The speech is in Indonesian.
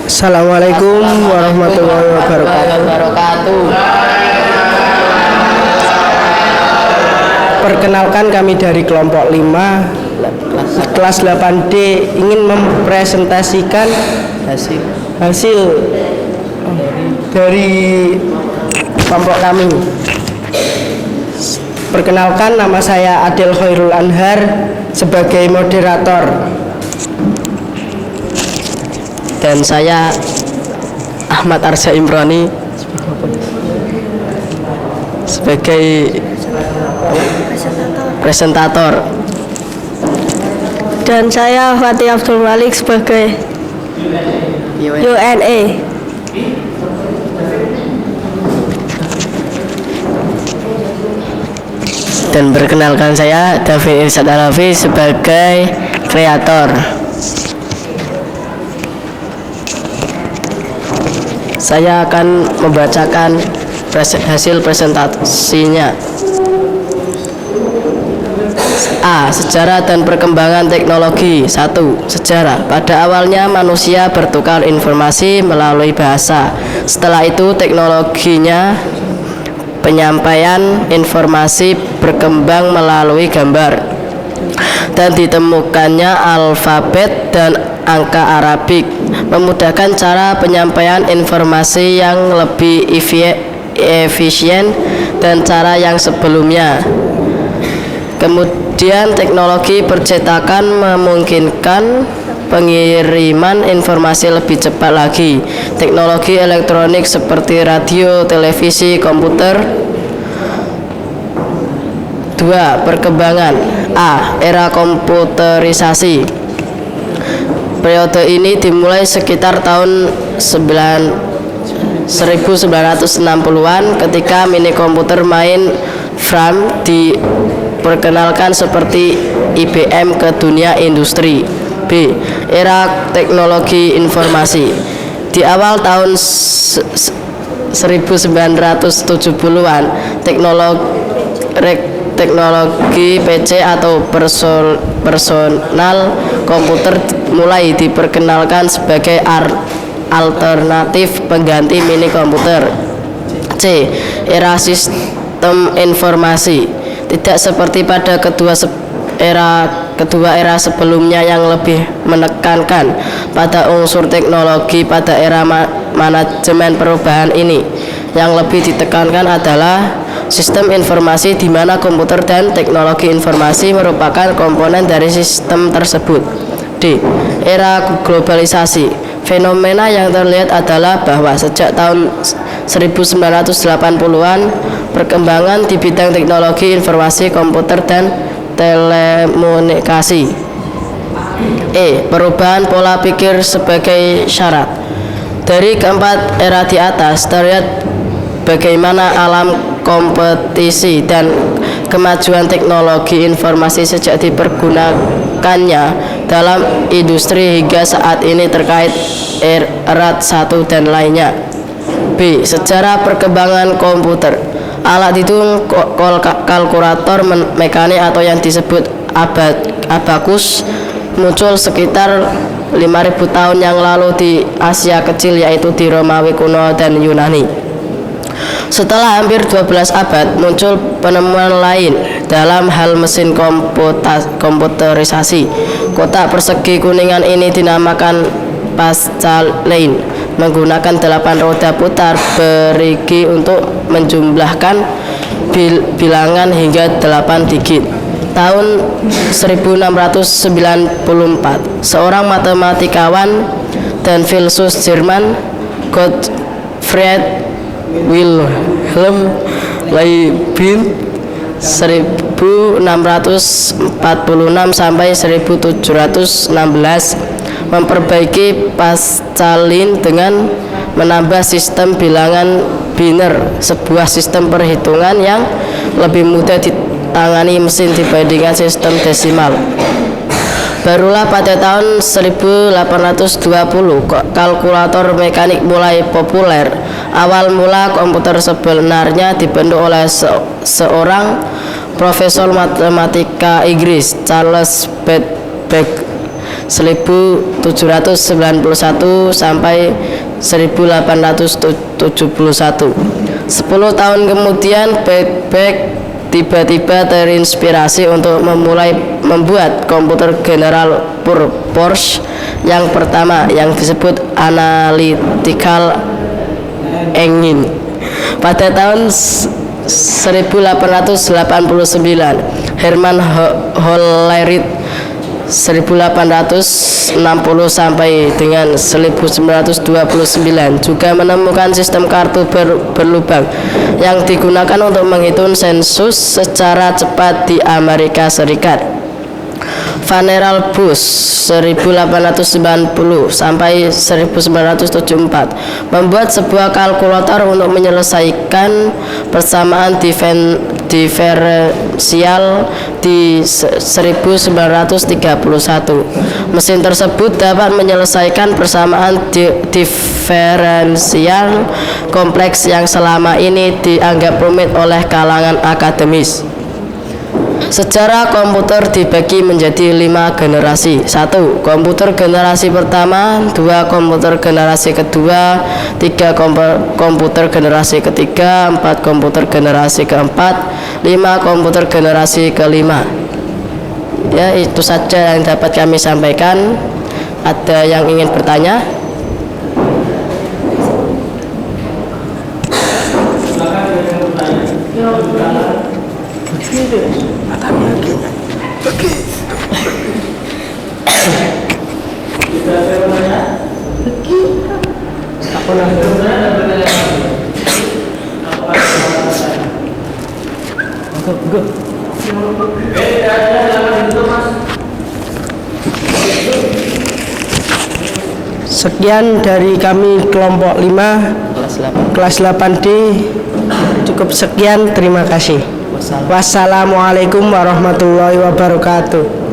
Assalamualaikum warahmatullahi wabarakatuh. Perkenalkan, kami dari kelompok 5 kelas 8D ingin mempresentasikan hasil dari kelompok kami. Perkenalkan, nama saya Adel Khairul Anhar sebagai moderator. Dan saya Ahmad Arsya Imrani sebagai presentator. Dan saya Fatih Abdul Malik sebagai UNA. Dan perkenalkan, saya David Irsyad Alafi sebagai kreator. Saya akan membacakan hasil presentasinya. A. Sejarah dan perkembangan teknologi. 1. Sejarah. Pada awalnya manusia bertukar informasi melalui bahasa. Setelah itu teknologinya penyampaian informasi berkembang melalui gambar dan ditemukannya alfabet dan angka Arabik, memudahkan cara penyampaian informasi yang lebih efisien dan cara yang sebelumnya. Kemudian teknologi percetakan memungkinkan pengiriman informasi lebih cepat lagi. Teknologi elektronik seperti radio, televisi, komputer. 2. Perkembangan. A. Era komputerisasi. Periode ini dimulai sekitar tahun 1960-an ketika mini komputer mainframe diperkenalkan seperti IBM ke dunia industri. B. Era teknologi informasi. Di awal tahun 1970-an, teknologi PC atau personal komputer mulai diperkenalkan sebagai alternatif pengganti mini komputer. C. Era sistem informasi. Tidak seperti pada kedua era sebelumnya yang lebih menekankan pada unsur teknologi. Pada era manajemen perubahan ini, yang lebih ditekankan adalah sistem informasi, di mana komputer dan teknologi informasi merupakan komponen dari sistem tersebut. D. Era globalisasi. Fenomena yang terlihat adalah bahwa sejak tahun 1980-an, perkembangan di bidang teknologi informasi, komputer, dan telekomunikasi. E. Perubahan pola pikir sebagai syarat. Dari keempat era di atas terlihat bagaimana alam kompetisi dan kemajuan teknologi informasi sejak dipergunakannya dalam industri hingga saat ini terkait erat satu dan lainnya. B. Sejarah perkembangan komputer. Alat hitung kalkulator mekanik atau yang disebut abakus muncul sekitar 5.000 tahun yang lalu di Asia Kecil, yaitu di Romawi kuno dan Yunani. Setelah hampir 12 abad, muncul penemuan lain dalam hal mesin komputerisasi. Kotak persegi kuningan ini dinamakan Pascaline, menggunakan 8 roda putar berigi untuk menjumlahkan bilangan hingga 8 digit. Tahun 1694, seorang matematikawan dan filsuf Jerman, Gottfried Wilhelm Leibniz 1646 sampai 1716 memperbaiki Pascaline dengan menambah sistem bilangan biner, sebuah sistem perhitungan yang lebih mudah ditangani mesin dibandingkan sistem desimal. Barulah pada tahun 1820 kalkulator mekanik mulai populer. Awal mula komputer sebenarnya dibentuk oleh seorang profesor matematika Inggris, Charles Babbage. 1791 sampai 1871. 10 tahun kemudian Babbage tiba-tiba terinspirasi untuk membuat komputer General Purpose yang pertama yang disebut Analytical Engine. Pada tahun 1889, Hermann Hollerith 1860 sampai dengan 1929 juga menemukan sistem kartu berlubang yang digunakan untuk menghitung sensus secara cepat di Amerika Serikat. Vannevar Bush 1890 sampai 1974 membuat sebuah kalkulator untuk menyelesaikan persamaan diferensial di 1931. Mesin tersebut dapat menyelesaikan persamaan diferensial kompleks yang selama ini dianggap rumit oleh kalangan akademis. Sejarah komputer dibagi menjadi 5 generasi. 1. Komputer generasi pertama. 2. Komputer generasi kedua. 3. Komputer generasi ketiga. 4. Komputer generasi keempat. 5. Komputer generasi kelima. Ya, itu saja yang dapat kami sampaikan. Ada yang ingin bertanya? Sekian dari kami kelompok 5 kelas 8D. Cukup sekian, terima kasih. Wassalamualaikum warahmatullahi wabarakatuh.